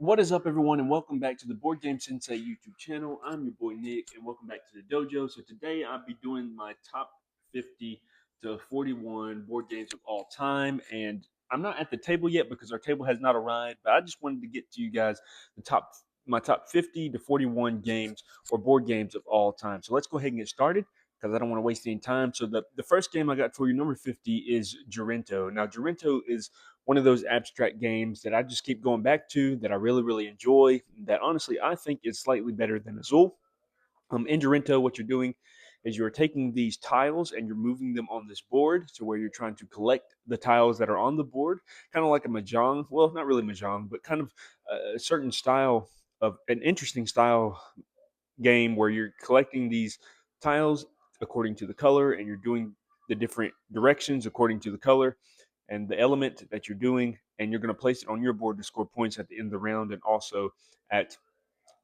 What is up, everyone, and welcome back to the Board Game Sensei YouTube channel. I'm your boy Nick, and welcome back to the dojo. So today I'll be doing my top 50 to 41 board games of all time, and I'm not at the table yet because our table has not arrived. But I just wanted to get to you guys my top 50 to 41 games or board games of all time. So let's go ahead and get started because I don't want to waste any time. So the first game I got for you, number 50, is Gorinto. Now Gorinto is one of those abstract games that I just keep going back to that I really, really enjoy, that honestly I think is slightly better than Azul. In Gorinto, what you're doing is you're taking these tiles and you're moving them on this board to where you're trying to collect the tiles that are on the board, kind of like a mahjong. Well, not really mahjong, but kind of a certain style of an interesting style game where you're collecting these tiles according to the color and you're doing the different directions according to the color and the element that you're doing, and you're going to place it on your board to score points at the end of the round and also at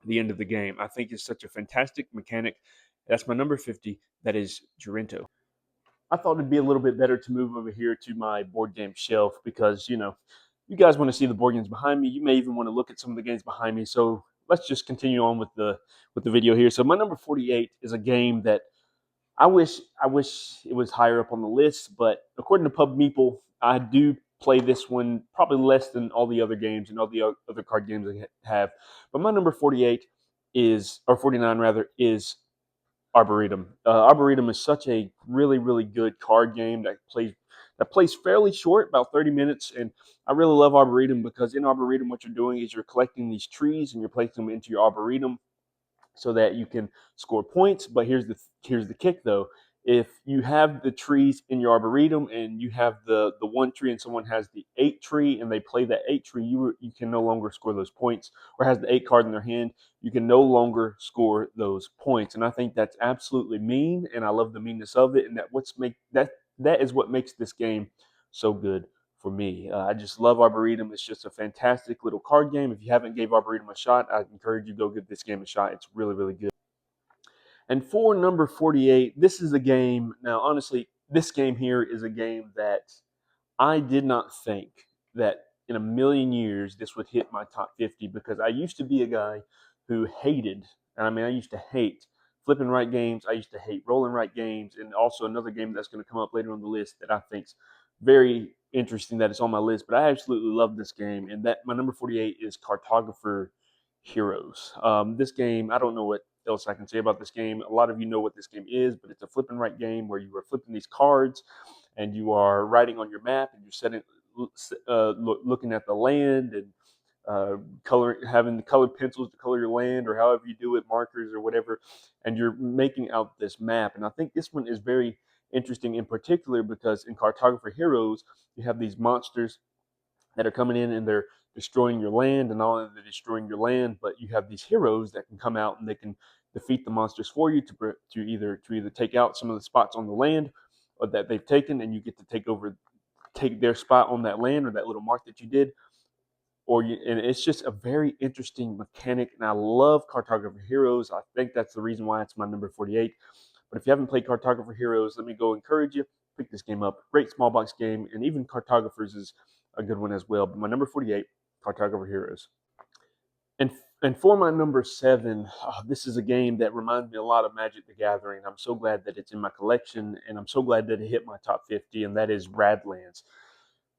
the end of the game. I think it's such a fantastic mechanic. That's my number 50. That is Gorinto. I thought it'd be a little bit better to move over here to my board game shelf because, you guys want to see the board games behind me. You may even want to look at some of the games behind me. So let's just continue on with the video here. So my number 48 is a game that I wish it was higher up on the list, but according to Pub Meeple, I do play this one probably less than all the other games and all the other card games I have. But my number 48 is, or 49 rather, is Arboretum. Arboretum is such a really, really good card game that plays fairly short, about 30 minutes, and I really love Arboretum because in Arboretum, what you're doing is you're collecting these trees and you're placing them into your Arboretum so that you can score points. But here's the kick though. If you have the trees in your arboretum and you have the one tree and someone has the 8 tree and they play that 8 tree, you can no longer score those points. Or has the 8 card in their hand, you can no longer score those points. And I think that's absolutely mean, and I love the meanness of it. And that is what makes this game so good for me. I just love Arboretum. It's just a fantastic little card game. If you haven't gave Arboretum a shot, I encourage you to go give this game a shot. It's really, really good. And for number 48, this is a game. Now, honestly, this game here is a game that I did not think that in a million years this would hit my top 50 because I used to be a guy who hated, and I mean, I used to hate flipping right games. I used to hate rolling right games. And also another game that's going to come up later on the list that I think's very interesting that it's on my list. But I absolutely love this game. And that my number 48 is Cartographer Heroes. This game, I don't know what else I can say about this game. A lot of you know what this game is, but it's a flipping right game where you are flipping these cards and you are writing on your map and you're looking at the land and having the colored pencils to color your land, or however you do it, markers or whatever, and you're making out this map. And I think this one is very interesting in particular because in Cartographer Heroes, you have these monsters that are coming in and they're destroying your land, and not only are they destroying your land, but you have these heroes that can come out and they can defeat the monsters for you to either take out some of the spots on the land or that they've taken, and you get to take their spot on that land or that little mark that you did. And it's just a very interesting mechanic, and I love Cartographer Heroes. I think that's the reason why it's my number 48. But if you haven't played Cartographer Heroes, let me go encourage you, pick this game up. Great small box game, and even Cartographers is a good one as well. But my number 48, Cartographer Heroes. And and for my number 7, this is a game that reminds me a lot of Magic the Gathering. I'm so glad that it's in my collection, and I'm so glad that it hit my top 50, and that is Radlands.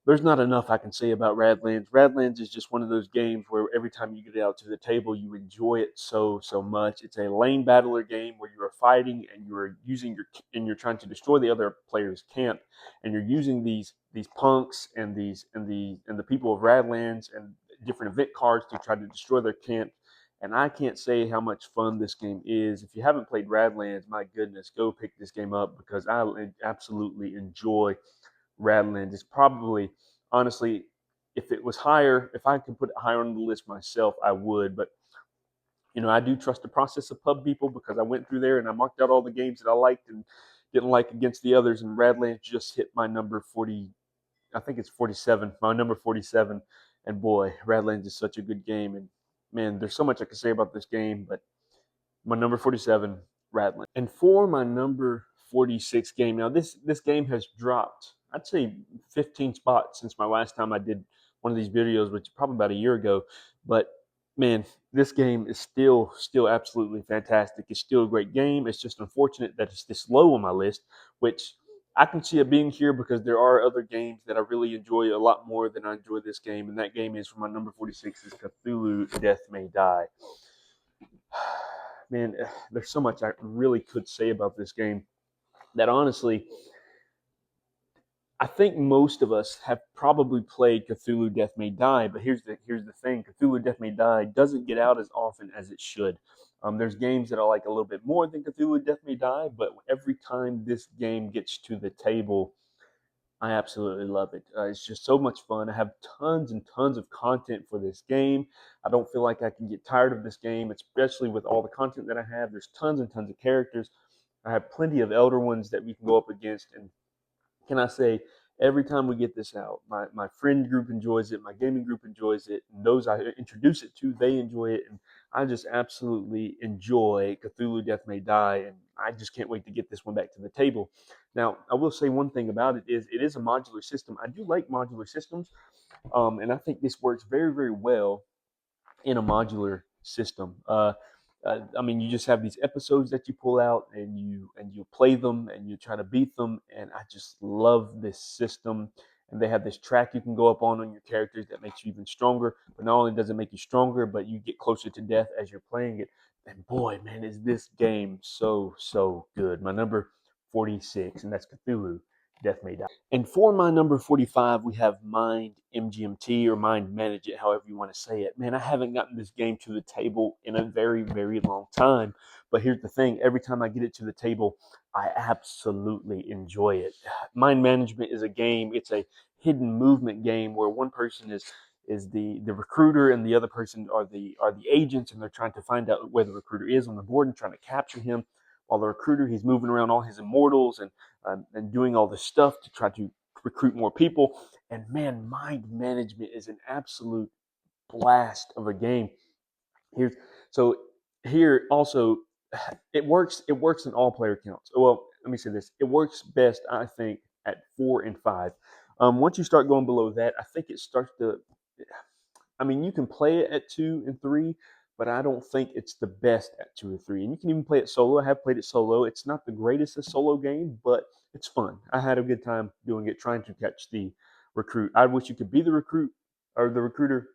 There's not enough I can say about Radlands. Radlands is just one of those games where every time you get it out to the table, you enjoy it so much. It's a lane battler game where you are fighting and you're trying to destroy the other player's camp, and you're using these punks and the people of Radlands and different event cards to try to destroy their camp. And I can't say how much fun this game is. If you haven't played Radlands, my goodness, go pick this game up because I absolutely enjoy Radlands. It's probably, honestly, if it was higher, if I could put it higher on the list myself, I would. But I do trust the process of Pub People because I went through there and I marked out all the games that I liked and didn't like against the others. And Radlands just hit my number 40. I think it's 47. My number 47. And boy, Radlands is such a good game. And man, there's so much I could say about this game. But my number 47, Radlands. And for my number 46 game, now this game has dropped, I'd say 15 spots since my last time I did one of these videos, which is probably about a year ago. But man, this game is still absolutely fantastic. It's still a great game. It's just unfortunate that it's this low on my list, which I can see it being here because there are other games that I really enjoy a lot more than I enjoy this game, and that game is for my number 46 is Cthulhu Death May Die. Man, there's so much I really could say about this game that honestly I think most of us have probably played Cthulhu Death May Die, but here's the thing: Cthulhu Death May Die doesn't get out as often as it should. There's games that I like a little bit more than Cthulhu Death May Die, but every time this game gets to the table, I absolutely love it. It's just so much fun. I have tons and tons of content for this game. I don't feel like I can get tired of this game, especially with all the content that I have. There's tons and tons of characters. I have plenty of elder ones that we can go up against, and can I say, every time we get this out, my friend group enjoys it, my gaming group enjoys it, and those I introduce it to, they enjoy it, and I just absolutely enjoy Cthulhu Death May Die, and I just can't wait to get this one back to the table. Now, I will say one thing about it is a modular system. I do like modular systems, and I think this works very, very well in a modular system. I mean, you just have these episodes that you pull out and you play them and you try to beat them. And I just love this system. And they have this track you can go up on your characters that makes you even stronger. But not only does it make you stronger, but you get closer to death as you're playing it. And boy, man, is this game so good. My number 46, and that's Cthulhu Death May Die. And for my number 45, we have Mind MGMT or Mind Manage It, however you want to say it. Man, I haven't gotten this game to the table in a very, very long time. But here's the thing: every time I get it to the table, I absolutely enjoy it. Mind Management is a game, it's a hidden movement game where one person is the recruiter and the other person are the agents, and they're trying to find out where the recruiter is on the board and trying to capture him. While the recruiter, he's moving around all his immortals and doing all this stuff to try to recruit more people. And man, mind management is an absolute blast of a game. Here's so here also it works. It works in all player counts. Well, let me say this: it works best, I think, at 4 and 5. Once you start going below that, I think it starts to. I mean, you can play it at 2 and 3, but I don't think it's the best at 2 or 3. And you can even play it solo. I have played it solo. It's not the greatest of solo game, but it's fun. I had a good time doing it, trying to catch the recruit. I wish you could be the recruit or the recruiter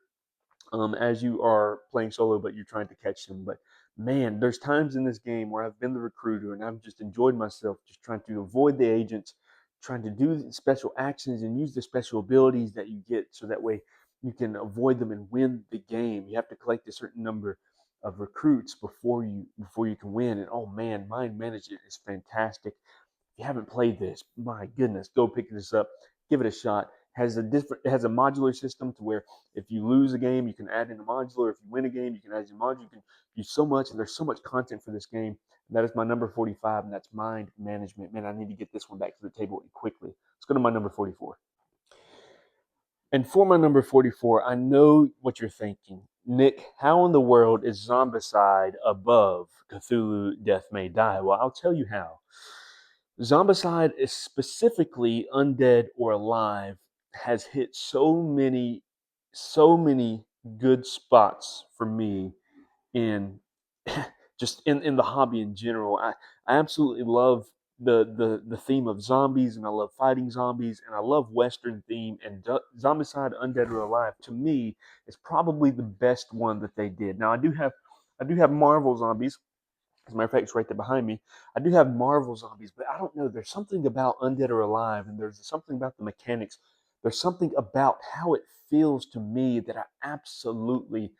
as you are playing solo, but you're trying to catch them. But man, there's times in this game where I've been the recruiter and I've just enjoyed myself, just trying to avoid the agents, trying to do special actions and use the special abilities that you get, so that way you can avoid them and win the game. You have to collect a certain number of recruits before you can win. And oh man, mind management is fantastic. If you haven't played this, my goodness, go pick this up, give it a shot. It has a modular system to where if you lose a game, you can add in a modular. If you win a game, you can add in a modular. You can use so much, and there's so much content for this game. And that is my number 45, and that's mind management. Man, I need to get this one back to the table quickly. Let's go to my number 44. And for my number 44, I know what you're thinking. Nick, how in the world is Zombicide above Cthulhu Death May Die? Well, I'll tell you how. Zombicide is specifically Undead or Alive has hit so many good spots for me in just in the hobby in general. I absolutely love the theme of zombies, and I love fighting zombies, and I love Western theme, and Zombicide Undead or Alive to me is probably the best one that they did. Now I do have Marvel zombies. As a matter of fact, it's right there behind me. I do have Marvel zombies, but I don't know. There's something about Undead or Alive, and there's something about the mechanics. There's something about how it feels to me that I absolutely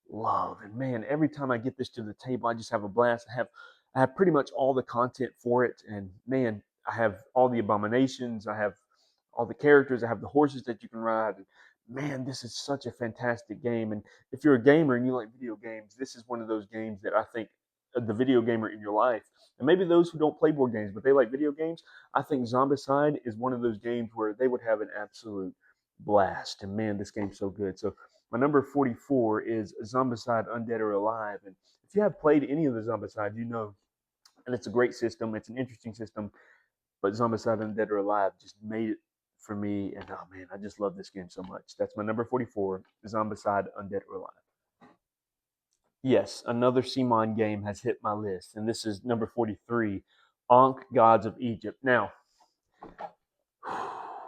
love. And man, every time I get this to the table, I just have a blast. I have pretty much all the content for it, and man, I have all the abominations. I have all the characters. I have the horses that you can ride. And man, this is such a fantastic game. And if you're a gamer and you like video games, this is one of those games that I think the video gamer in your life, and maybe those who don't play board games but they like video games, I think Zombicide is one of those games where they would have an absolute blast. And man, this game's so good. So my number 44 is Zombicide Undead or Alive. And if you have played any of the Zombicide, you know, and it's a great system. It's an interesting system, but Zombicide Undead or Alive just made it for me. And oh man, I just love this game so much. That's my number 44, Zombicide Undead or Alive. Yes, another Simon game has hit my list, and this is number 43, Ankh, Gods of Egypt. Now,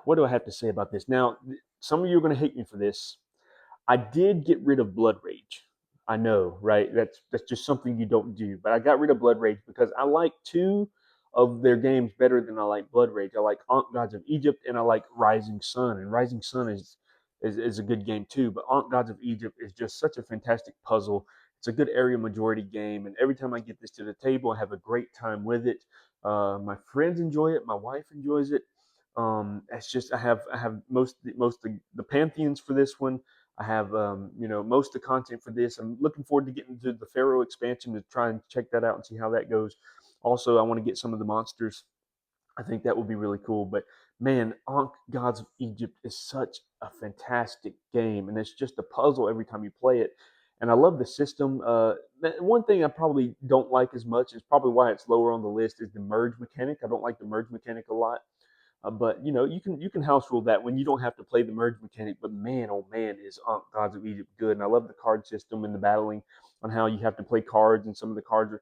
what do I have to say about this? Now, some of you are going to hate me for this. I did get rid of Blood Rage. I know, right? That's just something you don't do. But I got rid of Blood Rage because I like two of their games better than I like Blood Rage. I like Ankh Gods of Egypt and I like Rising Sun. And Rising Sun is a good game too. But Ankh Gods of Egypt is just such a fantastic puzzle. It's a good area majority game, and every time I get this to the table, I have a great time with it. My friends enjoy it. My wife enjoys it. It's just I have most of the pantheons for this one. I have most of the content for this. I'm looking forward to getting to the Pharaoh expansion to try and check that out and see how that goes. Also, I want to get some of the monsters. I think that would be really cool. But man, Ankh Gods of Egypt is such a fantastic game, and it's just a puzzle every time you play it. And I love the system. One thing I probably don't like as much is probably why it's lower on the list is the merge mechanic. I don't like the merge mechanic a lot. But you can house rule that when you don't have to play the merge mechanic. But man, oh man, is Gods of Egypt good? And I love the card system and the battling on how you have to play cards, and some of the cards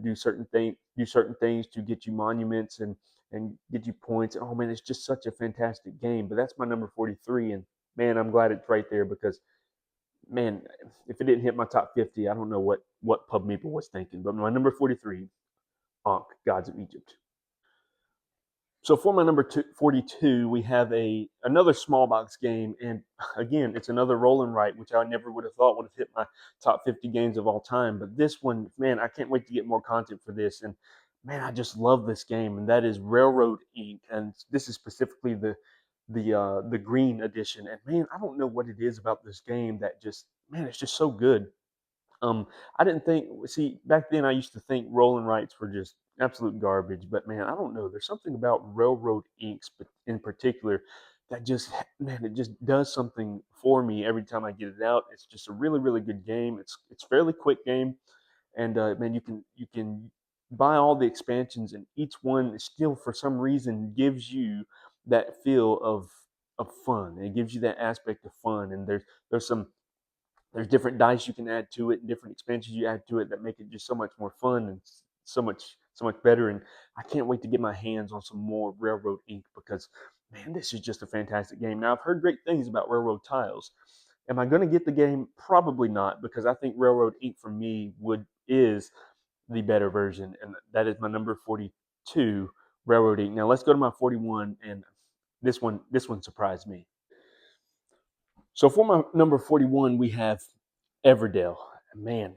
do certain things to get you monuments and get you points. And oh man, it's just such a fantastic game. But that's my number 43, and man, I'm glad it's right there because man, if it didn't hit my top 50, I don't know what Pub Meeple was thinking. But my number 43, Ankh, Gods of Egypt. So for my number 42, we have another small box game, and again, it's another roll and write, which I never would have thought would have hit my top 50 games of all time. But this one, man, I can't wait to get more content for this, and man, I just love this game, and that is Railroad Inc. And this is specifically the green edition. And man, I don't know what it is about this game that just man, it's just so good. I didn't think. See, back then I used to think rolling rights were just absolute garbage. But man, I don't know. There's something about Railroad Inks, but in particular, that just man, it just does something for me every time I get it out. It's just a really, really good game. It's fairly quick game, and man, you can buy all the expansions, and each one still for some reason gives you that feel of fun. It gives you that aspect of fun, and there's different dice you can add to it and different expansions you add to it that make it just so much more fun and so much better. And I can't wait to get my hands on some more Railroad Ink because man, this is just a fantastic game. Now I've heard great things about Railroad Tiles. Am I going to get the game? Probably not, because I think Railroad Ink for me would is the better version, and that is my number 42, Railroad Ink. Now let's go to my 41, and this one surprised me. So for my number 41, we have Everdell. Man,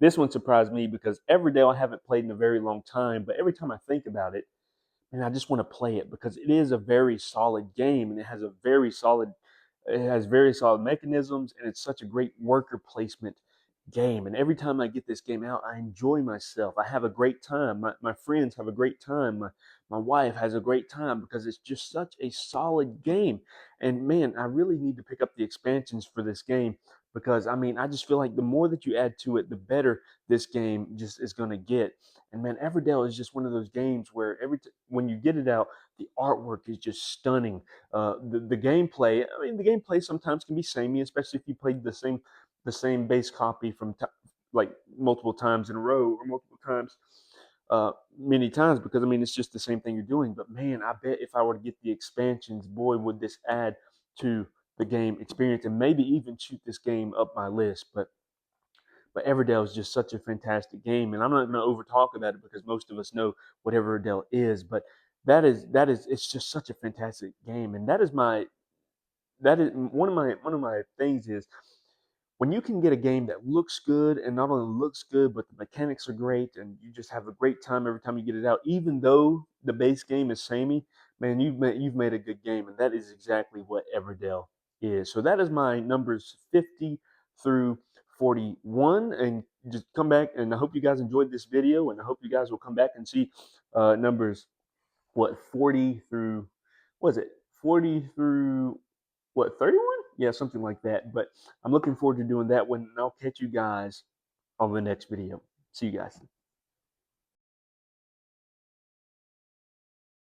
this one surprised me because Everdell I haven't played in a very long time, but every time I think about it, and I just want to play it because it is a very solid game and it has very solid mechanisms, and it's such a great worker placement game. And every time I get this game out, I enjoy myself. I have a great time. My friends have a great time. My wife has a great time because it's just such a solid game. And man, I really need to pick up the expansions for this game because I mean, I just feel like the more that you add to it, the better this game just is going to get. And man, Everdell is just one of those games where when you get it out, the artwork is just stunning. The gameplay, I mean, the gameplay sometimes can be samey, especially if you played the same base copy like multiple times in a row or multiple times, many times, because I mean it's just the same thing you're doing. But man, I bet if I were to get the expansions, boy, would this add to the game experience and maybe even shoot this game up my list. But Everdell is just such a fantastic game, and I'm not going to over talk about it because most of us know what Everdell is. But that is it's just such a fantastic game, and that is one of my things is when you can get a game that looks good, and not only looks good, but the mechanics are great, and you just have a great time every time you get it out, even though the base game is samey, man, you've made a good game, and that is exactly what Everdell is. So that is my numbers 50 through 41, and just come back, and I hope you guys enjoyed this video, and I hope you guys will come back and see numbers 40 through, was it 40 through 31? Yeah, something like that. But I'm looking forward to doing that one, and I'll catch you guys on the next video. See you guys.